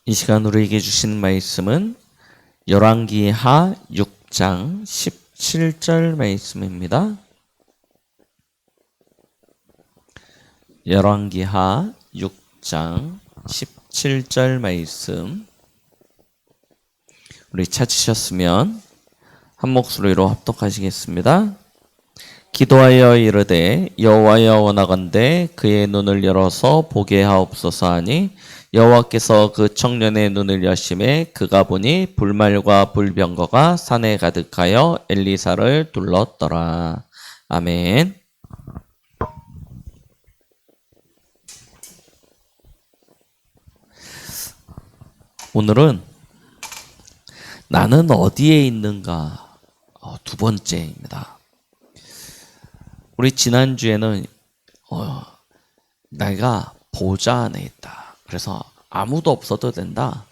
이 시간 우리에게 주신 말씀은 열왕기하 6장 17절 말씀입니다. 열왕기하 6장 17절 말씀, 우리 찾으셨으면 한 목소리로 합독하시겠습니다. 기도하여 이르되 여호와여 원하건대 그의 눈을 열어서 보게 하옵소서 하니 여호와께서 그 청년의 눈을 여심해 그가 보니 불말과 불병거가 산에 가득하여 엘리사를 둘렀더라. 아멘. 오늘은 나는 어디에 있는가 두 번째입니다. 우리 지난주에는 내가 보좌 안에 있다. 그래서 아무도 없어도 된다.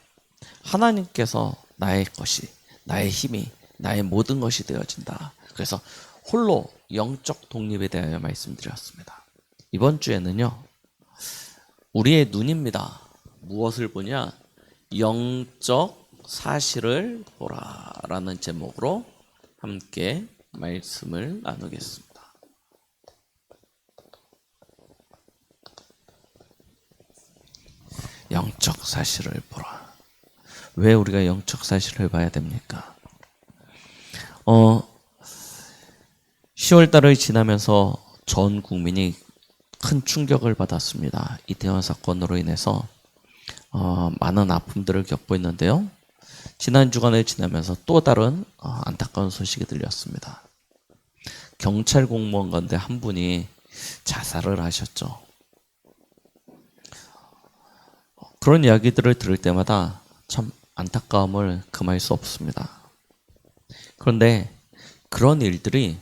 하나님께서 나의 것이, 나의 힘이, 나의 모든 것이 되어진다. 그래서 홀로 영적 독립에 대하여 말씀드렸습니다. 이번 주에는요, 우리의 눈입니다. 무엇을 보냐? 영적 사실을 보라라는 제목으로 함께 말씀을 나누겠습니다. 영적 사실을 보라. 왜 우리가 영적 사실을 봐야 됩니까? 10월 달을 지나면서 전 국민이 큰 충격을 받았습니다. 이태원 사건으로 인해서 많은 아픔들을 겪고 있는데요. 지난 주간을 지나면서 또 다른 안타까운 소식이 들렸습니다. 경찰 공무원 가운데 한 분이 자살을 하셨죠. 그런 이야기들을 들을 때마다 참 안타까움을 금할 수 없습니다. 그런데 그런 일들이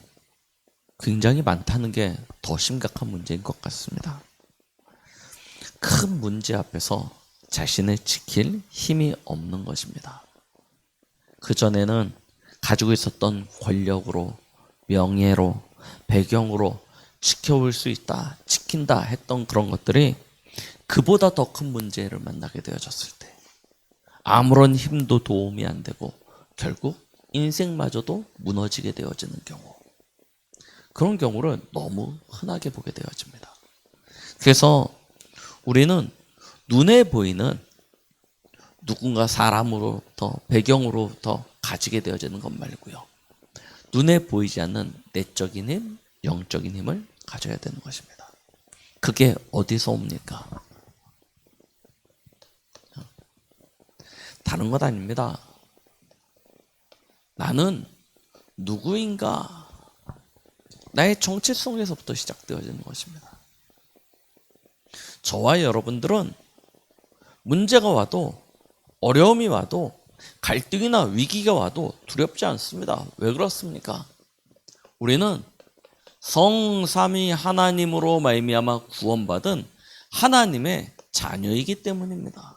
굉장히 많다는 게 더 심각한 문제인 것 같습니다. 큰 문제 앞에서 자신을 지킬 힘이 없는 것입니다. 그전에는 가지고 있었던 권력으로, 명예로, 배경으로 지켜올 수 있다, 지킨다 했던 그런 것들이 그보다 더 큰 문제를 만나게 되어졌을 때 아무런 힘도 도움이 안 되고 결국 인생마저도 무너지게 되어지는 경우, 그런 경우를 너무 흔하게 보게 되어집니다. 그래서 우리는 눈에 보이는 누군가 사람으로부터, 배경으로부터 가지게 되어지는 것 말고요, 눈에 보이지 않는 내적인 힘, 영적인 힘을 가져야 되는 것입니다. 그게 어디서 옵니까? 다른 것 아닙니다. 나는 누구인가? 나의 정체성에서부터 시작되어지는 것입니다. 저와 여러분들은 문제가 와도, 어려움이 와도, 갈등이나 위기가 와도 두렵지 않습니다. 왜 그렇습니까? 우리는 성삼위 하나님으로 말미암아 구원받은 하나님의 자녀이기 때문입니다.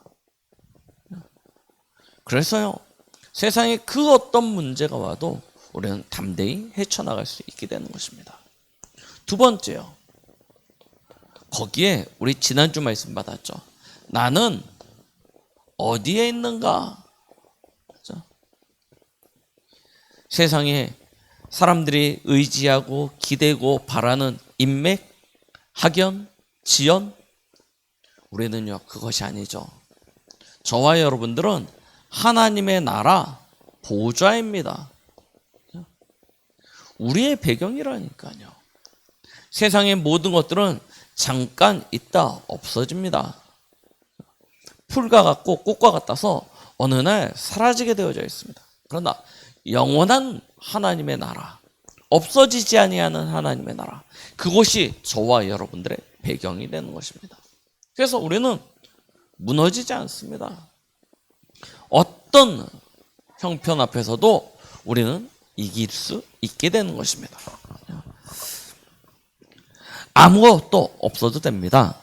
그래서요, 세상에 그 어떤 문제가 와도 우리는 담대히 헤쳐나갈 수 있게 되는 것입니다. 두 번째요, 거기에 우리 지난주 말씀 받았죠. 나는 어디에 있는가? 그렇죠? 세상에 사람들이 의지하고 기대고 바라는 인맥, 학연, 지연, 우리는요 그것이 아니죠. 저와 여러분들은 하나님의 나라 보좌입니다. 우리의 배경이라니까요. 세상의 모든 것들은 잠깐 있다 없어집니다. 풀과 같고 꽃과 같아서 어느 날 사라지게 되어져 있습니다. 그러나 영원한 하나님의 나라, 없어지지 아니하는 하나님의 나라, 그것이 저와 여러분들의 배경이 되는 것입니다. 그래서 우리는 무너지지 않습니다. 어떤 형편 앞에서도 우리는 이길 수 있게 되는 것입니다. 아무것도 없어도 됩니다.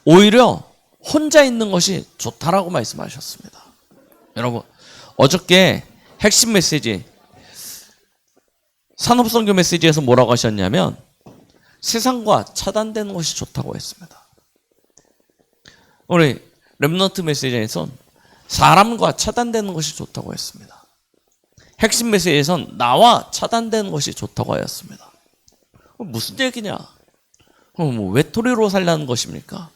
오히려 혼자 있는 것이 좋다라고 말씀하셨습니다. 여러분, 어저께 핵심 메시지, 산업선교 메시지에서 뭐라고 하셨냐면 세상과 차단되는 것이 좋다고 했습니다. 우리 렘넌트 메시지에선 사람과 차단되는 것이 좋다고 했습니다. 핵심 메시지에선 나와 차단되는 것이 좋다고 하였습니다. 무슨 얘기냐? 뭐 외톨이로 살라는 것입니까?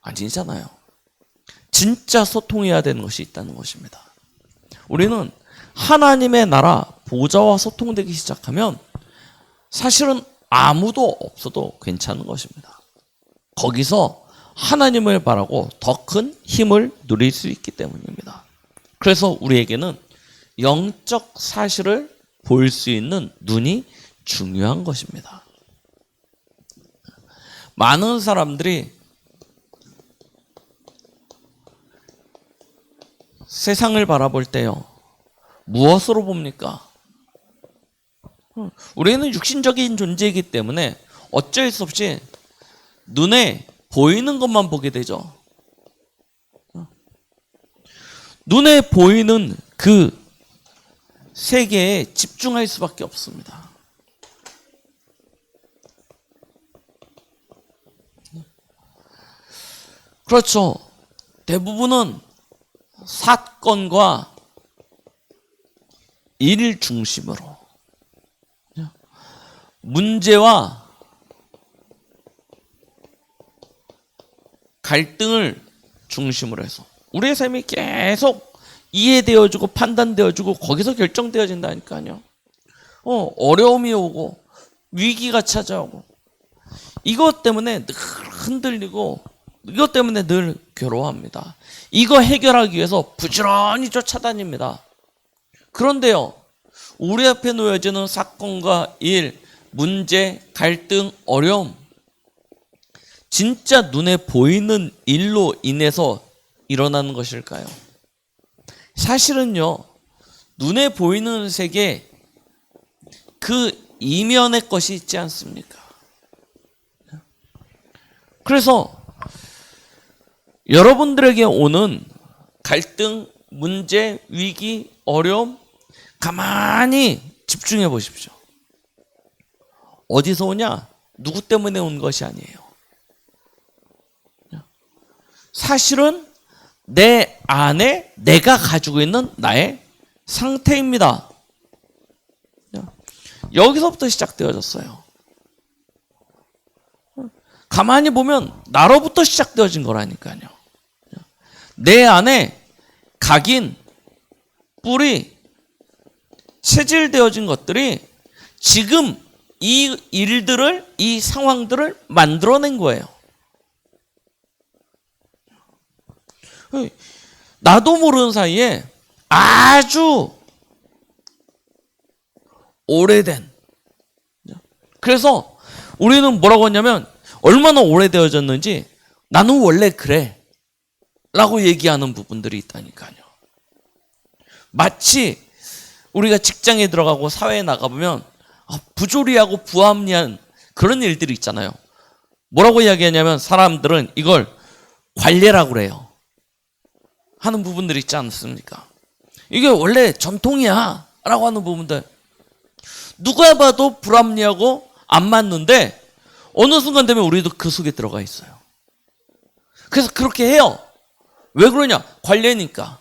아니잖아요. 진짜 소통해야 되는 것이 있다는 것입니다. 우리는 하나님의 나라 보좌와 소통되기 시작하면 사실은 아무도 없어도 괜찮은 것입니다. 거기서 하나님을 바라고 더 큰 힘을 누릴 수 있기 때문입니다. 그래서 우리에게는 영적 사실을 볼 수 있는 눈이 중요한 것입니다. 많은 사람들이 세상을 바라볼 때요, 무엇으로 봅니까? 우리는 육신적인 존재이기 때문에 어쩔 수 없이 눈에 보이는 것만 보게 되죠. 눈에 보이는 그 세계에 집중할 수밖에 없습니다. 그렇죠. 대부분은 사건과 일 중심으로, 문제와 갈등을 중심으로 해서 우리의 삶이 계속 이해되어지고 판단되어지고 거기서 결정되어진다니까요. 어려움이 오고 위기가 찾아오고 이것 때문에 늘 흔들리고 이것 때문에 늘 괴로워합니다. 이거 해결하기 위해서 부지런히 쫓아다닙니다. 그런데요, 우리 앞에 놓여지는 사건과 일, 문제, 갈등, 어려움, 진짜 눈에 보이는 일로 인해서 일어나는 것일까요? 사실은요, 눈에 보이는 세계 그 이면의 것이 있지 않습니까? 그래서 여러분들에게 오는 갈등, 문제, 위기, 어려움 가만히 집중해 보십시오. 어디서 오냐? 누구 때문에 온 것이 아니에요. 사실은 내 안에 내가 가지고 있는 나의 상태입니다. 여기서부터 시작되어졌어요. 가만히 보면 나로부터 시작되어진 거라니까요. 내 안에 각인, 뿌리, 체질되어진 것들이 지금 이 일들을, 이 상황들을 만들어낸 거예요. 나도 모르는 사이에 아주 오래된, 그래서 우리는 뭐라고 했냐면 얼마나 오래되어졌는지 나는 원래 그래 라고 얘기하는 부분들이 있다니까요. 마치 우리가 직장에 들어가고 사회에 나가보면 부조리하고 부합리한 그런 일들이 있잖아요. 뭐라고 이야기하냐면 사람들은 이걸 관례라고 그래요. 하는 부분들이 있지 않습니까? 이게 원래 전통이야 라고 하는 부분들, 누가 봐도 불합리하고 안 맞는데 어느 순간 되면 우리도 그 속에 들어가 있어요. 그래서 그렇게 해요. 왜 그러냐? 관례니까.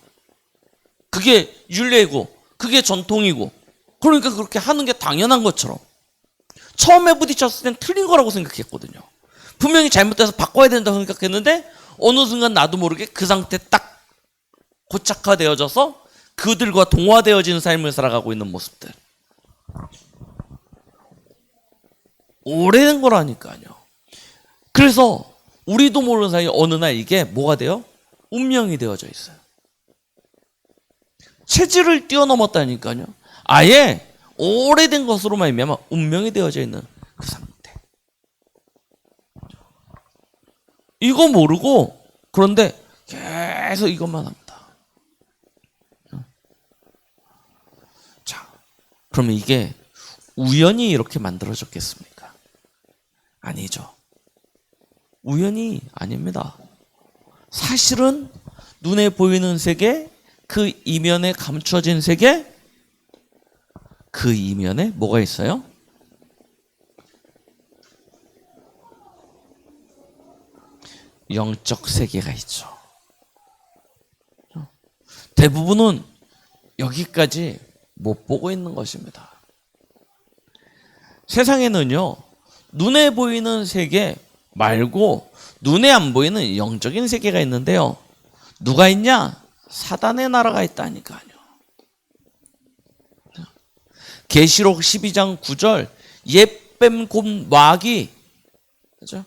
그게 율례고 그게 전통이고, 그러니까 그렇게 하는 게 당연한 것처럼. 처음에 부딪혔을 땐 틀린 거라고 생각했거든요. 분명히 잘못돼서 바꿔야 된다고 생각했는데 어느 순간 나도 모르게 그 상태 딱 고착화되어져서 그들과 동화되어지는 삶을 살아가고 있는 모습들. 오래된 거라니까요. 그래서 우리도 모르는 사이에 어느 날 이게 뭐가 돼요? 운명이 되어져 있어요. 체질을 뛰어넘었다니까요. 아예 오래된 것으로 말미암아 운명이 되어져 있는 그 상태. 이거 모르고 그런데 계속 이것만 합니다. 자, 그러면 이게 우연히 이렇게 만들어졌겠습니까? 아니죠. 우연이 아닙니다. 사실은 눈에 보이는 세계, 그 이면에 감춰진 세계, 그 이면에 뭐가 있어요? 영적 세계가 있죠. 대부분은 여기까지 못 보고 있는 것입니다. 세상에는요, 눈에 보이는 세계 말고 눈에 안 보이는 영적인 세계가 있는데요. 누가 있냐? 사단의 나라가 있다니까요. 계시록 12장 9절 옛뱀 곧 마귀, 그죠?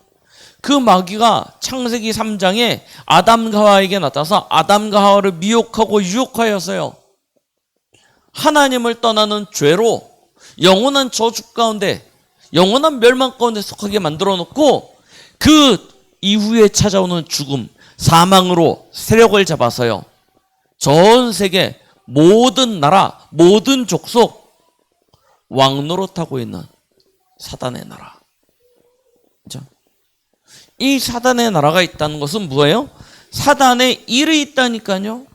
그 마귀가 창세기 3장에 아담과 하와에게 나타나서 아담과 하와를 미혹하고 유혹하여서요, 하나님을 떠나는 죄로 영원한 저주 가운데, 영원한 멸망 가운데 속하게 만들어 놓고 그 이후에 찾아오는 죽음, 사망으로 세력을 잡아서요, 전 세계 모든 나라, 모든 족속 왕노릇하고 있는 사단의 나라. 그렇죠? 이 사단의 나라가 있다는 것은 뭐예요? 사단의 일이 있다니까요.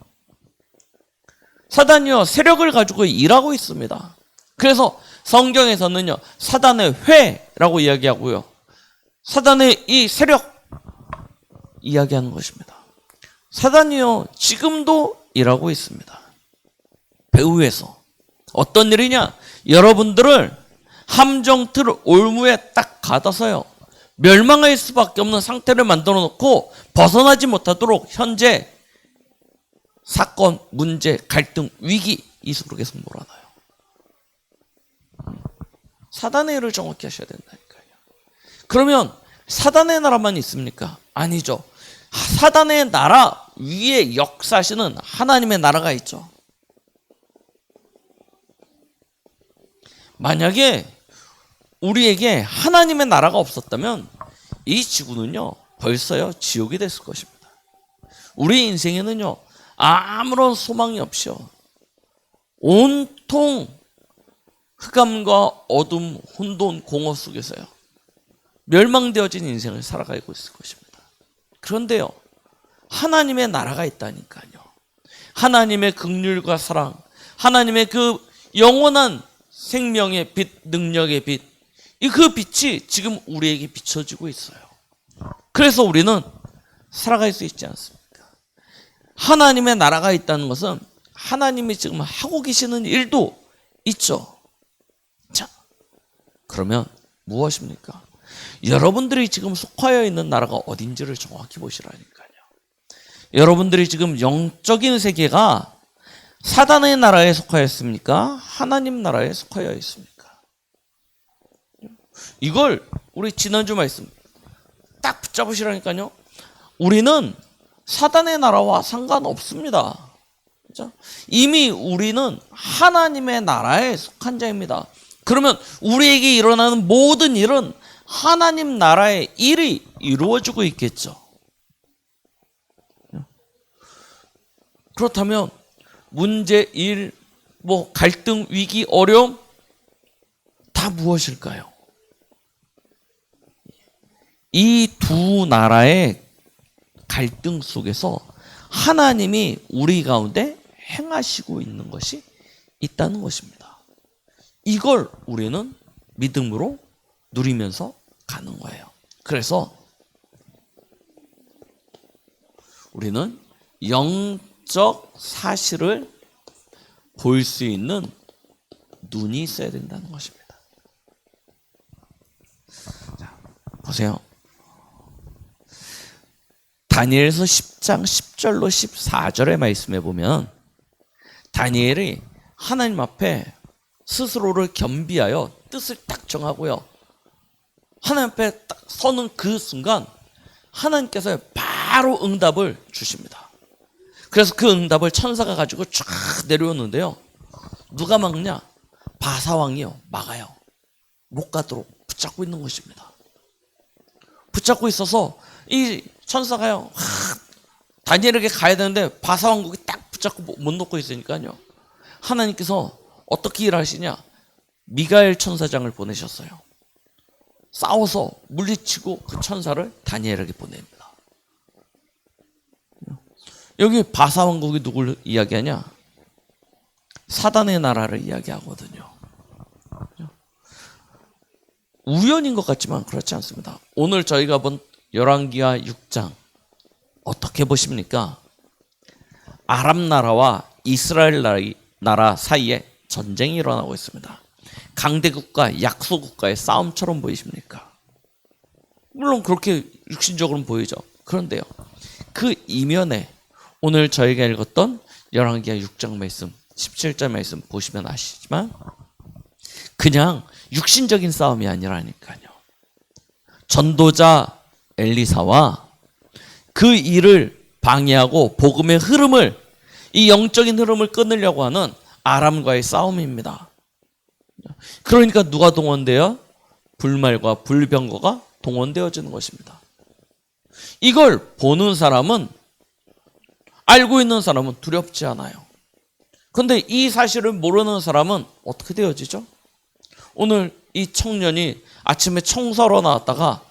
사단이요, 세력을 가지고 일하고 있습니다. 그래서 성경에서는요, 사단의 회라고 이야기하고요, 사단의 이 세력 이야기하는 것입니다. 사단이요, 지금도 일하고 있습니다. 배후에서. 어떤 일이냐? 여러분들을 함정틀 올무에 딱 가둬서요, 멸망할 수밖에 없는 상태를 만들어 놓고 벗어나지 못하도록 현재 사건, 문제, 갈등, 위기 이 속으로 계속 몰아넣어요. 사단의 일을 정확히 하셔야 된다니까요. 그러면 사단의 나라만 있습니까? 아니죠. 사단의 나라 위에 역사하시는 하나님의 나라가 있죠. 만약에 우리에게 하나님의 나라가 없었다면 이 지구는요, 벌써요 지옥이 됐을 것입니다. 우리 인생에는요 아무런 소망이 없이요, 온통 흑암과 어둠, 혼돈, 공허 속에서요 멸망되어진 인생을 살아가고 있을 것입니다. 그런데요, 하나님의 나라가 있다니까요. 하나님의 긍휼과 사랑, 하나님의 그 영원한 생명의 빛, 능력의 빛, 그 빛이 지금 우리에게 비춰지고 있어요. 그래서 우리는 살아갈 수 있지 않습니까? 하나님의 나라가 있다는 것은 하나님이 지금 하고 계시는 일도 있죠. 자, 그러면 무엇입니까? 여러분들이 지금 속하여 있는 나라가 어딘지를 정확히 보시라니까요. 여러분들이 지금 영적인 세계가 사단의 나라에 속하여 있습니까? 하나님 나라에 속하여 있습니까? 이걸 우리 지난주 말씀 딱 붙잡으시라니까요. 우리는 사단의 나라와 상관없습니다. 그렇죠? 이미 우리는 하나님의 나라에 속한 자입니다. 그러면 우리에게 일어나는 모든 일은 하나님 나라의 일이 이루어지고 있겠죠. 그렇다면 문제, 일, 갈등, 위기, 어려움 다 무엇일까요? 이 두 나라의 갈등 속에서 하나님이 우리 가운데 행하시고 있는 것이 있다는 것입니다. 이걸 우리는 믿음으로 누리면서 가는 거예요. 그래서 우리는 영적 사실을 볼 수 있는 눈이 있어야 된다는 것입니다. 자, 보세요. 다니엘서 10장 10절로 14절의 말씀에 보면 다니엘이 하나님 앞에 스스로를 겸비하여 뜻을 딱 정하고요, 하나님 앞에 딱 서는 그 순간 하나님께서 바로 응답을 주십니다. 그래서 그 응답을 천사가 가지고 쫙 내려오는데요, 누가 막냐? 바사왕이요, 막아요. 못 가도록 붙잡고 있는 것입니다. 붙잡고 있어서 이 천사가요, 다니엘에게 가야 되는데 바사왕국이 딱 붙잡고 못 놓고 있으니까요, 하나님께서 어떻게 일하시냐? 미가엘 천사장을 보내셨어요. 싸워서 물리치고 그 천사를 다니엘에게 보냅니다. 여기 바사왕국이 누굴 이야기하냐? 사단의 나라를 이야기하거든요. 우연인 것 같지만 그렇지 않습니다. 오늘 저희가 본 열왕기하 6장 어떻게 보십니까? 아람 나라와 이스라엘 나라 사이에 전쟁이 일어나고 있습니다. 강대국과 약소국가의 싸움처럼 보이십니까? 물론 그렇게 육신적으로는 보이죠. 그런데요, 그 이면에 오늘 저희가 읽었던 열왕기하 6장 말씀, 17절 말씀 보시면 아시지만 그냥 육신적인 싸움이 아니라니까요. 전도자 엘리사와 그 일을 방해하고 복음의 흐름을, 이 영적인 흐름을 끊으려고 하는 아람과의 싸움입니다. 그러니까 누가 동원되어? 불말과 불병거가 동원되어지는 것입니다. 이걸 보는 사람은, 알고 있는 사람은 두렵지 않아요. 그런데 이 사실을 모르는 사람은 어떻게 되어지죠? 오늘 이 청년이 아침에 청소하러 나왔다가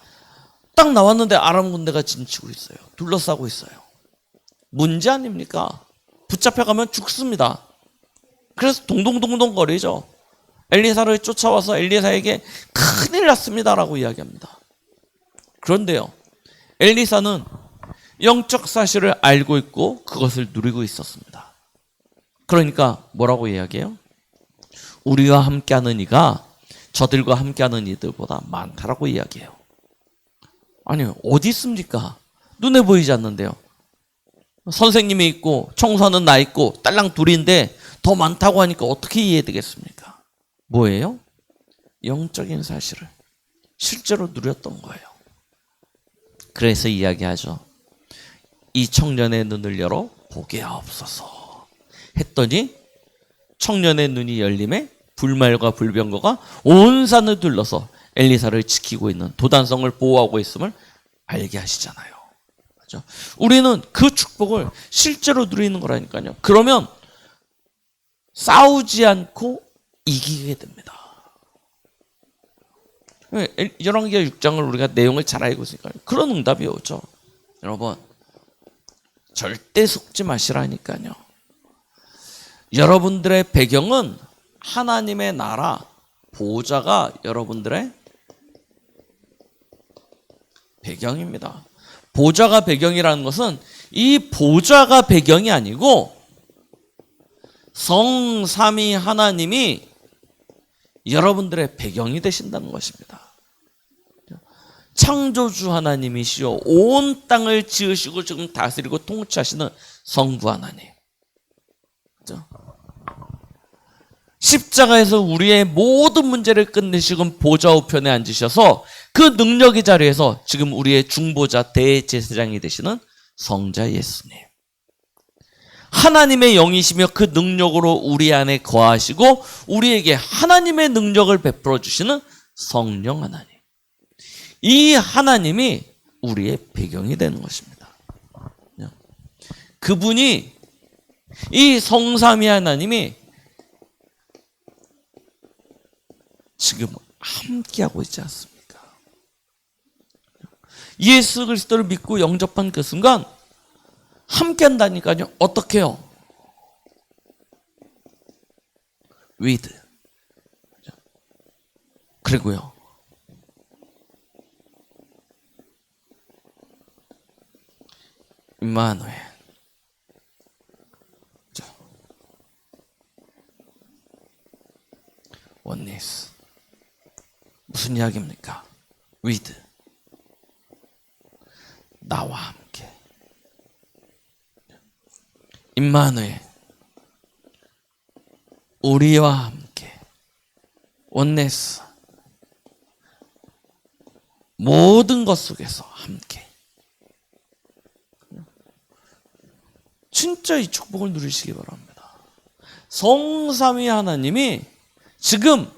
딱 나왔는데 아람 군대가 진치고 있어요. 둘러싸고 있어요. 문제 아닙니까? 붙잡혀가면 죽습니다. 그래서 동동동동 거리죠. 엘리사를 쫓아와서 엘리사에게 큰일 났습니다라고 이야기합니다. 그런데요, 엘리사는 영적 사실을 알고 있고 그것을 누리고 있었습니다. 그러니까 뭐라고 이야기해요? 우리와 함께하는 이가 저들과 함께하는 이들보다 많다라고 이야기해요. 아니, 어디 있습니까? 눈에 보이지 않는데요. 선생님이 있고 청소하는 나 있고 딸랑 둘인데 더 많다고 하니까 어떻게 이해되겠습니까? 뭐예요? 영적인 사실을 실제로 누렸던 거예요. 그래서 이야기하죠. 이 청년의 눈을 열어 보게 하옵소서 했더니 청년의 눈이 열림에 불말과 불병거가 온 산을 둘러서 엘리사를 지키고 있는, 도단성을 보호하고 있음을 알게 하시잖아요. 그렇죠? 우리는 그 축복을 실제로 누리는 거라니까요. 그러면 싸우지 않고 이기게 됩니다. 열왕기하 6장을 우리가 내용을 잘 알고 있으니까 그런 응답이 오죠. 여러분, 절대 속지 마시라니까요. 여러분들의 배경은 하나님의 나라, 보좌가 여러분들의 배경입니다. 보좌가 배경이라는 것은 이 보좌가 배경이 아니고 성삼위 하나님이 여러분들의 배경이 되신다는 것입니다. 창조주 하나님이시오, 온 땅을 지으시고 지금 다스리고 통치하시는 성부 하나님. 그렇죠? 십자가에서 우리의 모든 문제를 끝내시고 보좌 우편에 앉으셔서 그 능력의 자리에서 지금 우리의 중보자 대제사장이 되시는 성자 예수님. 하나님의 영이시며 그 능력으로 우리 안에 거하시고 우리에게 하나님의 능력을 베풀어 주시는 성령 하나님. 이 하나님이 우리의 배경이 되는 것입니다. 그분이, 이 성삼위 하나님이 지금 함께하고 있지 않습니까? 예수 그리스도를 믿고 영접한 그 순간 함께한다니까요. 어떻게 해요? with. 그리고요, 임마누엘. 원리스. 무슨 이야기입니까? with. 나와 함께. 임마누엘. 우리와 함께. 원네스. 모든 것 속에서 함께. 진짜 이 축복을 누리시기 바랍니다. 성삼위 하나님이 지금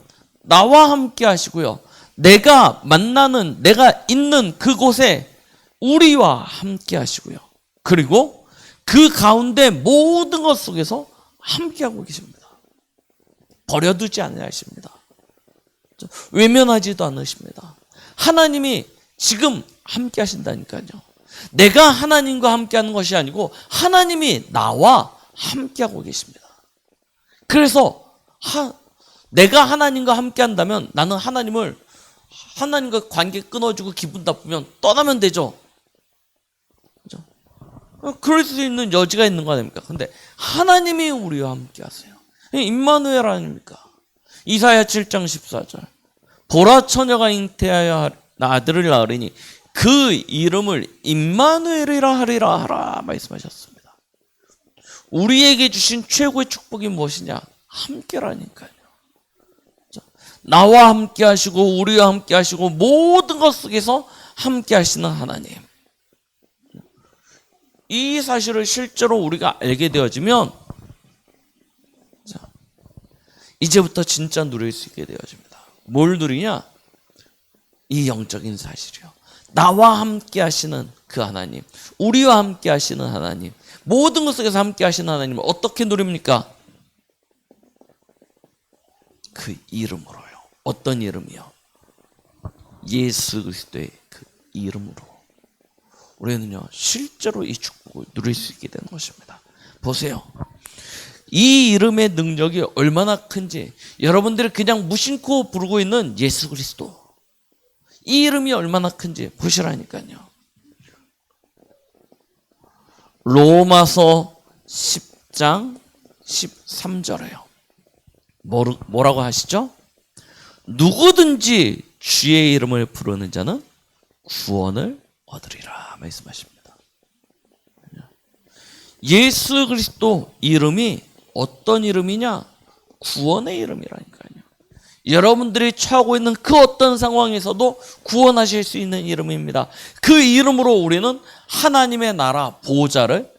나와 함께 하시고요, 내가 만나는, 내가 있는 그곳에 우리와 함께 하시고요, 그리고 그 가운데 모든 것 속에서 함께 하고 계십니다. 버려두지 않으십니다. 외면하지도 않으십니다. 하나님이 지금 함께 하신다니까요. 내가 하나님과 함께 하는 것이 아니고 하나님이 나와 함께 하고 계십니다. 그래서 내가 하나님과 함께 한다면 나는 하나님과 관계 끊어주고 기분 나쁘면 떠나면 되죠. 그죠? 그럴 수 있는 여지가 있는 거 아닙니까? 근데 하나님이 우리와 함께 하세요. 임마누엘 아닙니까? 이사야 7장 14절. 보라 처녀가 잉태하여 아들을 낳으리니 그 이름을 임마누엘이라 하리라 하라 말씀하셨습니다. 우리에게 주신 최고의 축복이 무엇이냐? 함께라니까요. 나와 함께 하시고 우리와 함께 하시고 모든 것 속에서 함께 하시는 하나님. 이 사실을 실제로 우리가 알게 되어지면 이제부터 진짜 누릴 수 있게 되어집니다. 뭘 누리냐? 이 영적인 사실이요. 나와 함께 하시는 그 하나님, 우리와 함께 하시는 하나님, 모든 것 속에서 함께 하시는 하나님을 어떻게 누립니까? 그 이름으로요. 어떤 이름이요? 예수 그리스도의 그 이름으로 우리는요 실제로 이 축복을 누릴 수 있게 되는 것입니다. 보세요. 이 이름의 능력이 얼마나 큰지 여러분들이 그냥 무심코 부르고 있는 예수 그리스도, 이 이름이 얼마나 큰지 보시라니까요. 로마서 10장 13절에요. 뭐라고 하시죠? 누구든지 주의 이름을 부르는 자는 구원을 얻으리라 말씀하십니다. 예수 그리스도 이름이 어떤 이름이냐? 구원의 이름이라니까요. 여러분들이 처하고 있는 그 어떤 상황에서도 구원하실 수 있는 이름입니다. 그 이름으로 우리는 하나님의 나라 보호자를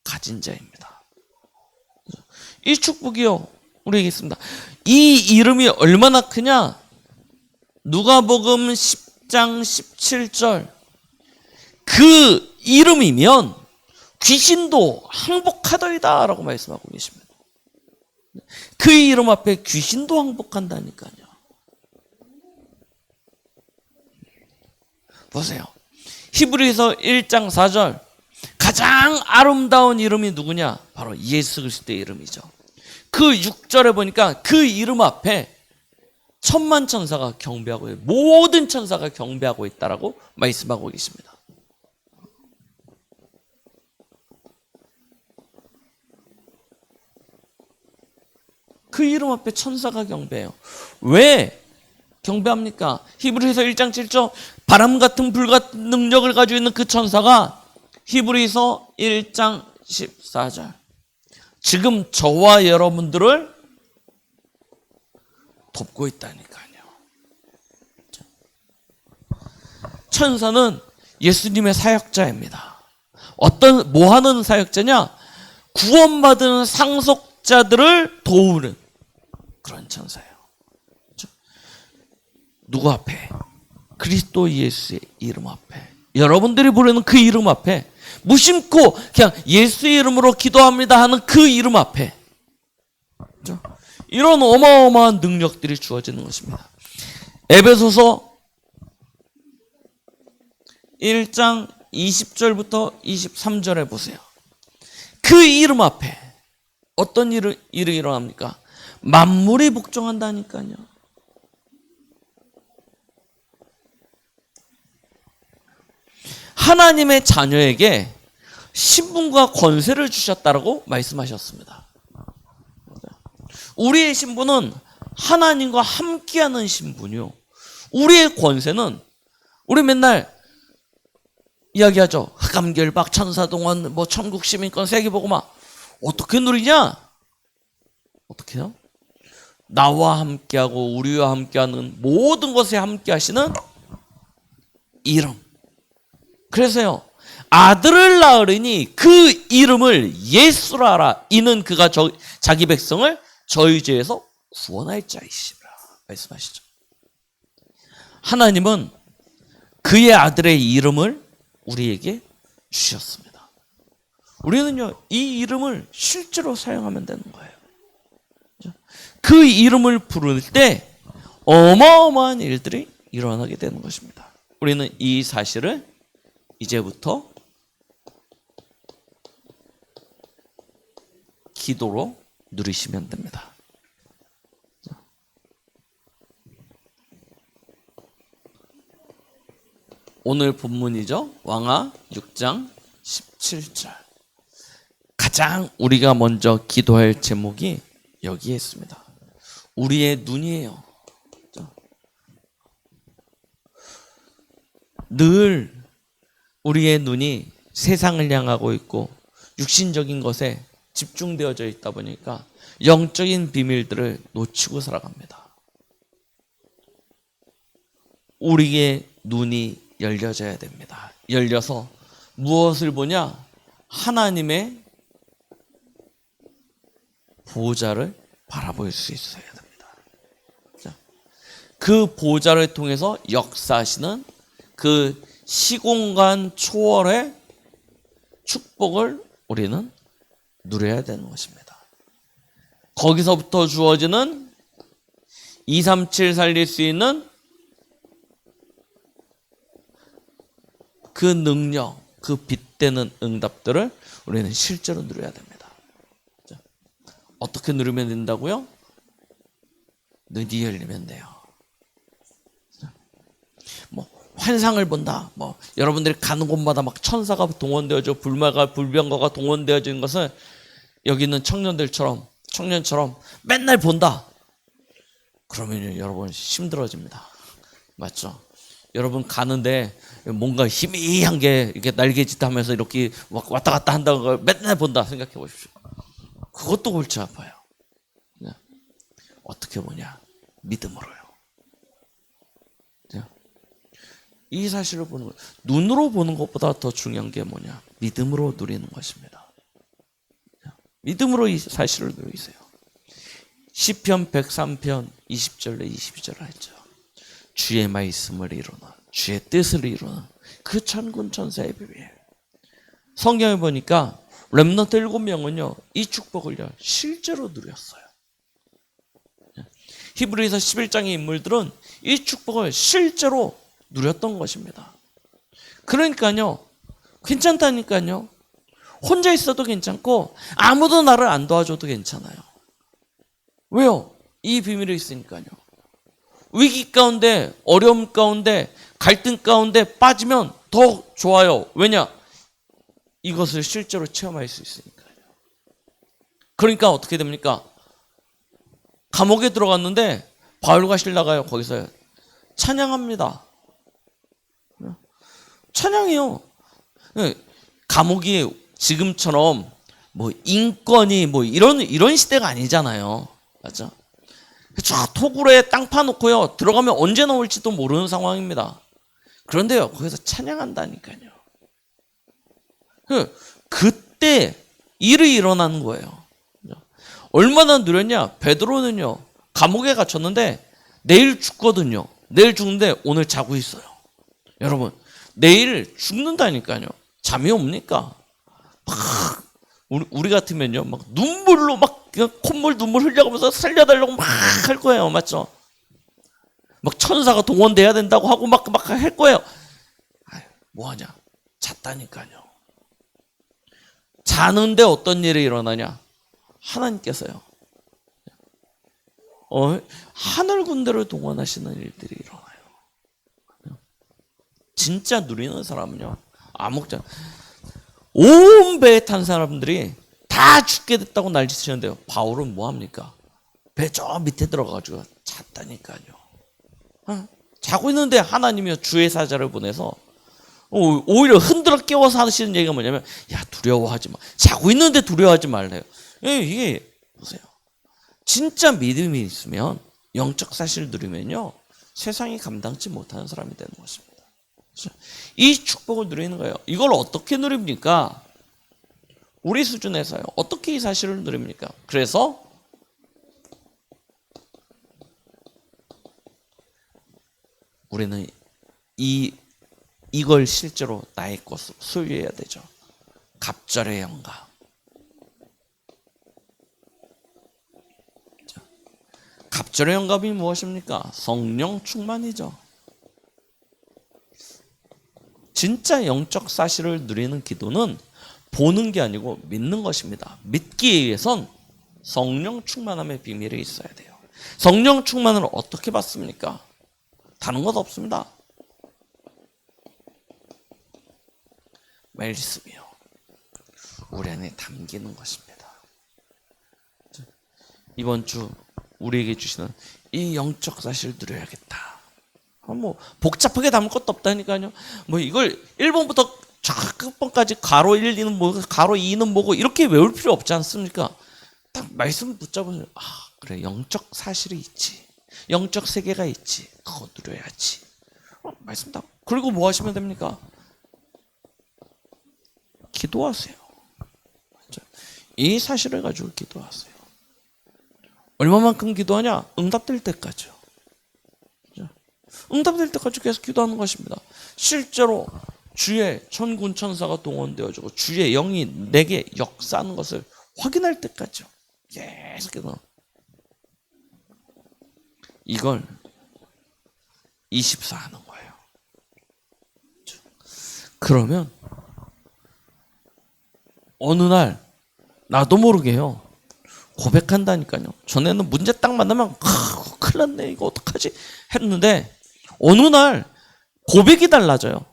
가진 자입니다. 이 축복이요 우리에게 있습니다. 이 이름이 얼마나 크냐? 누가복음 10장 17절. 그 이름이면 귀신도 항복하더이다 라고 말씀하고 계십니다. 그 이름 앞에 귀신도 항복한다니까요. 보세요. 히브리서 1장 4절. 가장 아름다운 이름이 누구냐? 바로 예수 그리스도의 이름이죠. 그 6절에 보니까 그 이름 앞에 천만 천사가 경배하고 모든 천사가 경배하고 있다라고 말씀하고 계십니다. 그 이름 앞에 천사가 경배해요. 왜 경배합니까? 히브리서 1장 7절. 바람 같은 불 같은 능력을 가지고 있는 그 천사가 히브리서 1장 14절. 지금 저와 여러분들을 돕고 있다니까요. 천사는 예수님의 사역자입니다. 뭐 하는 사역자냐? 구원받은 상속자들을 도우는 그런 천사예요. 누구 앞에? 그리스도 예수의 이름 앞에. 여러분들이 부르는 그 이름 앞에 무심코 그냥 예수의 이름으로 기도합니다 하는 그 이름 앞에 이런 어마어마한 능력들이 주어지는 것입니다. 에베소서 1장 20절부터 23절에 보세요. 그 이름 앞에 어떤 일이 일어납니까? 만물이 복종한다니까요. 하나님의 자녀에게 신분과 권세를 주셨다라고 말씀하셨습니다. 우리의 신분은 하나님과 함께하는 신분이요. 우리의 권세는 우리 맨날 이야기하죠. 흑암결박, 천사동원, 천국 시민권, 세계복음화. 어떻게 누리냐? 어떻게요? 나와 함께하고 우리와 함께하는 모든 것에 함께하시는 이름. 그래서요, 아들을 낳으리니 그 이름을 예수라 하라. 이는 그가 자기 백성을 저희 죄에서 구원할 자이시라 말씀하시죠. 하나님은 그의 아들의 이름을 우리에게 주셨습니다. 우리는요, 이 이름을 실제로 사용하면 되는 거예요. 그 이름을 부를 때 어마어마한 일들이 일어나게 되는 것입니다. 우리는 이 사실을 이제부터 기도로 누리시면 됩니다. 오늘 본문이죠. 왕하 6장 17절. 가장 우리가 먼저 기도할 제목이 여기에 있습니다. 우리의 눈이에요. 늘 우리의 눈이 세상을 향하고 있고 육신적인 것에 집중되어져 있다 보니까 영적인 비밀들을 놓치고 살아갑니다. 우리의 눈이 열려져야 됩니다. 열려서 무엇을 보냐? 하나님의 보좌를 바라볼 수 있어야 됩니다. 그 보좌를 통해서 역사하시는 그 시공간 초월의 축복을 우리는 누려야 되는 것입니다. 거기서부터 주어지는 237 살릴 수 있는 그 능력, 그 빗대는 응답들을 우리는 실제로 누려야 됩니다. 어떻게 누리면 된다고요? 눈이 열리면 돼요. 뭐 환상을 본다. 뭐 여러분들이 가는 곳마다 막 천사가 동원되어져 불병거가 동원되어지는 것을 여기 있는 청년처럼 맨날 본다. 그러면 여러분 힘들어집니다. 맞죠? 여러분 가는데 뭔가 희미한 게 이렇게 날개짓하면서 이렇게 왔다 갔다 한다는 걸 맨날 본다 생각해 보십시오. 그것도 골치 아파요. 어떻게 보냐? 믿음으로요. 이 사실을 보는 것, 눈으로 보는 것보다 더 중요한 게 뭐냐? 믿음으로 누리는 것입니다. 믿음으로 이 사실을 누리세요. 시편 103편 20절에 22절을 했죠. 주의 말씀을 이루나 주의 뜻을 이루나 그 천군 천사의 비밀. 성경에 보니까 렘넌트 7명은요 이 축복을요 실제로 누렸어요. 히브리서 11장의 인물들은 이 축복을 실제로 누렸던 것입니다. 그러니까요 괜찮다니까요. 혼자 있어도 괜찮고 아무도 나를 안 도와줘도 괜찮아요. 왜요? 이 비밀이 있으니까요. 위기 가운데, 어려움 가운데, 갈등 가운데 빠지면 더 좋아요. 왜냐? 이것을 실제로 체험할 수 있으니까요. 그러니까 어떻게 됩니까? 감옥에 들어갔는데 바울과 실라가요 거기서 찬양합니다. 찬양이요. 감옥이 지금처럼 뭐 인권이 뭐 이런 시대가 아니잖아요. 맞죠? 저 토굴에 땅 파놓고요 들어가면 언제 나올지도 모르는 상황입니다. 그런데요 거기서 찬양한다니까요. 그때 일이 일어나는 거예요. 얼마나 누렸냐? 베드로는요 감옥에 갇혔는데 내일 죽거든요. 내일 죽는데 오늘 자고 있어요. 여러분 내일 죽는다니까요. 잠이 옵니까? 막 우리 같으면요 막 눈물로 막 콧물 눈물 흘려가면서 살려달라고 막 할 거예요. 맞죠? 막 천사가 동원돼야 된다고 하고 막 할 거예요. 뭐하냐? 잤다니까요. 자는데 어떤 일이 일어나냐? 하나님께서요 하늘 군대를 동원하시는 일들이 일어나요. 진짜 누리는 사람은요 암흑자 온 배에 탄 사람들이 다 죽게 됐다고 난리치는데요 바울은 뭐합니까? 배 저 밑에 들어가가지고 잤다니까요. 자고 있는데 하나님이 주의 사자를 보내서 오히려 흔들어 깨워서 하시는 얘기가 뭐냐면 야 두려워하지 마. 자고 있는데 두려워하지 말래요. 이게 보세요. 진짜 믿음이 있으면 영적 사실을 누리면요 세상이 감당치 못하는 사람이 되는 것입니다. 이 축복을 누리는 거예요. 이걸 어떻게 누립니까? 우리 수준에서요. 어떻게 이 사실을 누립니까? 그래서 우리는 이걸 실제로 나의 것으로 소유해야 되죠. 갑절의 영감. 갑절의 영감이 무엇입니까? 성령 충만이죠. 진짜 영적 사실을 누리는 기도는 보는 게 아니고 믿는 것입니다. 믿기에 위해선 성령 충만함의 비밀이 있어야 돼요. 성령 충만을 어떻게 받습니까? 다른 것 없습니다. 말씀이요. 우리 안에 담기는 것입니다. 이번 주 우리에게 주시는 이 영적 사실을 누려야겠다. 뭐 복잡하게 담을 것도 없다니까요. 뭐 이걸 1번부터 쫙 끝번까지 가로 1, 2는 뭐고 가로 2는 뭐고 이렇게 외울 필요 없지 않습니까? 딱 말씀 붙잡으면 그래, 영적 사실이 있지, 영적 세계가 있지, 그거 누려야지. 말씀 딱. 그리고 뭐 하시면 됩니까? 기도하세요. 이 사실을 가지고 기도하세요. 얼마만큼 기도하냐? 응답될 때까지요. 응답될 때까지 계속 기도하는 것입니다. 실제로 주의 천군 천사가 동원되어지고 주의 영이 내게 역사하는 것을 확인할 때까지요. 계속 기도. 이걸 24 하는 거예요. 그러면 어느 날 나도 모르게요, 고백한다니까요. 전에는 문제 딱 만나면 큰일 났네, 이거 어떡하지 했는데 어느 날 고백이 달라져요.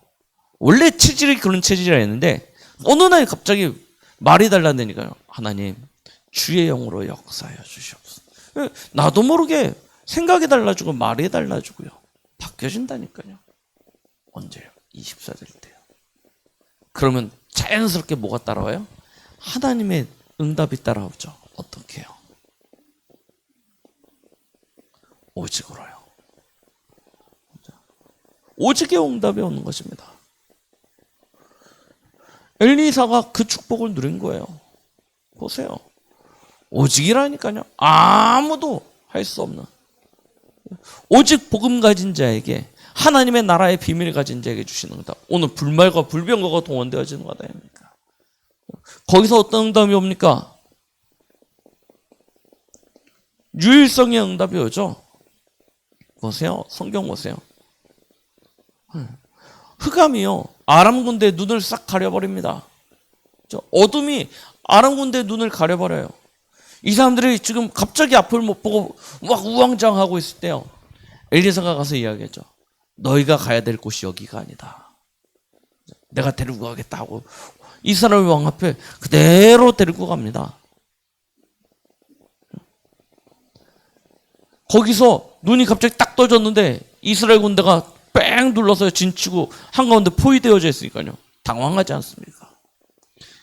원래 체질이 그런 체질이었는데 어느 날 갑자기 말이 달라지니까요. 하나님, 주의 영으로 역사하여 주시옵소서. 나도 모르게 생각이 달라지고 말이 달라지고요. 바뀌어진다니까요. 언제요? 24 될 때요. 그러면 자연스럽게 뭐가 따라와요? 하나님의 응답이 따라오죠. 어떻게 해요? 오직으로요. 오직의 응답이 오는 것입니다. 엘리사가 그 축복을 누린 거예요. 보세요. 오직이라니까요. 아무도 할 수 없는, 오직 복음 가진 자에게, 하나님의 나라의 비밀 가진 자에게 주시는 응답. 오늘 불말과 불병거가 동원되어지는 거다 아닙니까? 거기서 어떤 응답이 옵니까? 유일성의 응답이 오죠. 보세요. 성경 보세요. 흑암이요, 아람 군대의 눈을 싹 가려버립니다. 어둠이 아람 군대의 눈을 가려버려요. 이 사람들이 지금 갑자기 앞을 못 보고 막 우왕좌왕하고 있을 때요, 엘리사가 가서 이야기했죠. 너희가 가야 될 곳이 여기가 아니다. 내가 데리고 가겠다 하고 이스라엘 왕 앞에 그대로 데리고 갑니다. 거기서 눈이 갑자기 딱 떠졌는데 이스라엘 군대가 뺑 둘러서 진치고 한가운데 포위되어져 있으니까요. 당황하지 않습니까?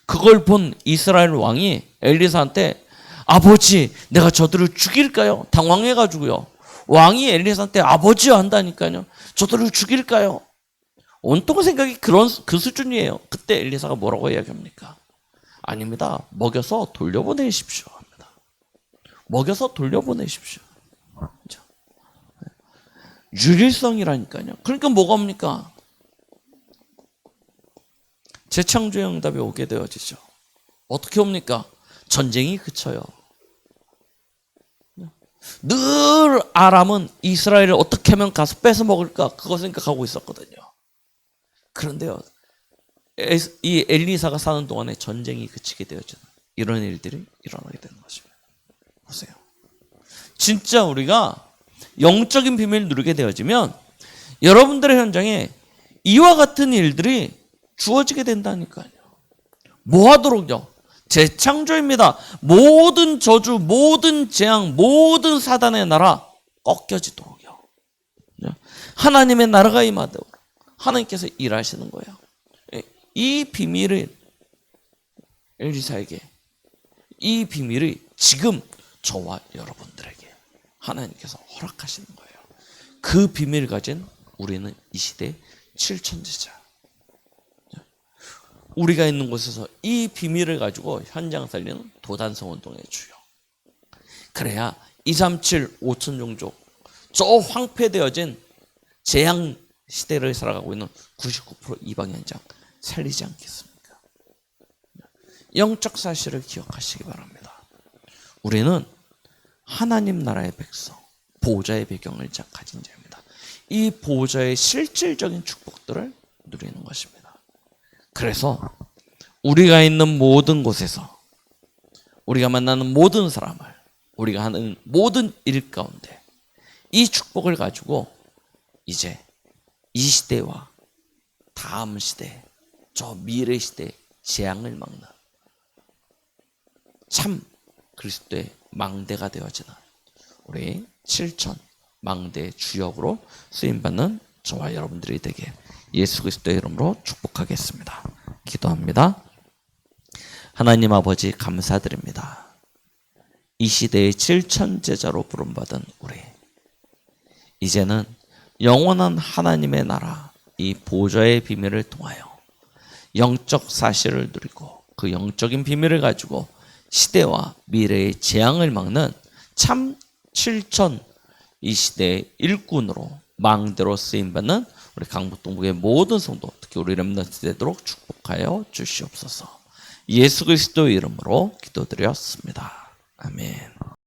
그걸 본 이스라엘 왕이 엘리사한테, 아버지, 내가 저들을 죽일까요? 당황해가지고요. 왕이 엘리사한테 아버지요 한다니까요. 저들을 죽일까요? 온통 생각이 그 수준이에요. 그때 엘리사가 뭐라고 이야기합니까? 아닙니다. 먹여서 돌려보내십시오 합니다. 먹여서 돌려보내십시오. 그렇죠? 유일성이라니까요. 그러니까 뭐가 옵니까? 재창조의 응답이 오게 되어지죠. 어떻게 옵니까? 전쟁이 그쳐요. 늘 아람은 이스라엘을 어떻게 하면 가서 뺏어 먹을까, 그거 생각하고 있었거든요. 그런데요, 이 엘리사가 사는 동안에 전쟁이 그치게 되어지는 이런 일들이 일어나게 되는 것입니다. 보세요. 진짜 우리가 영적인 비밀을 누리게 되어지면 여러분들의 현장에 이와 같은 일들이 주어지게 된다니까요. 뭐 하도록요? 재창조입니다. 모든 저주, 모든 재앙, 모든 사단의 나라 꺾여지도록요. 하나님의 나라가 임하도록 하나님께서 일하시는 거예요. 이 비밀을 엘리사에게, 이 비밀이 지금 저와 여러분들에게 하나님께서 허락하시는 거예요. 그 비밀을 가진 우리는 이 시대의 7천제자. 우리가 있는 곳에서 이 비밀을 가지고 현장 살리는 도단성 운동의 주요. 그래야 237 5천 종족, 저 황폐되어진 재앙 시대를 살아가고 있는 99% 이방 현장 살리지 않겠습니까? 영적 사실을 기억하시기 바랍니다. 우리는 하나님 나라의 백성, 보호자의 배경을 가진 자입니다. 이 보호자의 실질적인 축복들을 누리는 것입니다. 그래서 우리가 있는 모든 곳에서, 우리가 만나는 모든 사람을, 우리가 하는 모든 일 가운데 이 축복을 가지고 이제 이 시대와 다음 시대, 저 미래 시대의 재앙을 막는 참 그리스도의 망대가 되어지는 우리 7천 망대의 주역으로 쓰임받는 저와 여러분들이 되게 예수 그리스도의 이름으로 축복하겠습니다. 기도합니다. 하나님 아버지 감사드립니다. 이 시대의 7천 제자로 부름받은 우리, 이제는 영원한 하나님의 나라 이 보좌의 비밀을 통하여 영적 사실을 누리고 그 영적인 비밀을 가지고 시대와 미래의 재앙을 막는 참 7천 이 시대의 일꾼으로 망대로 쓰임받는 우리 강북동북의 모든 성도, 특히 우리 렘넌트 되도록 축복하여 주시옵소서. 예수 그리스도의 이름으로 기도드렸습니다. 아멘.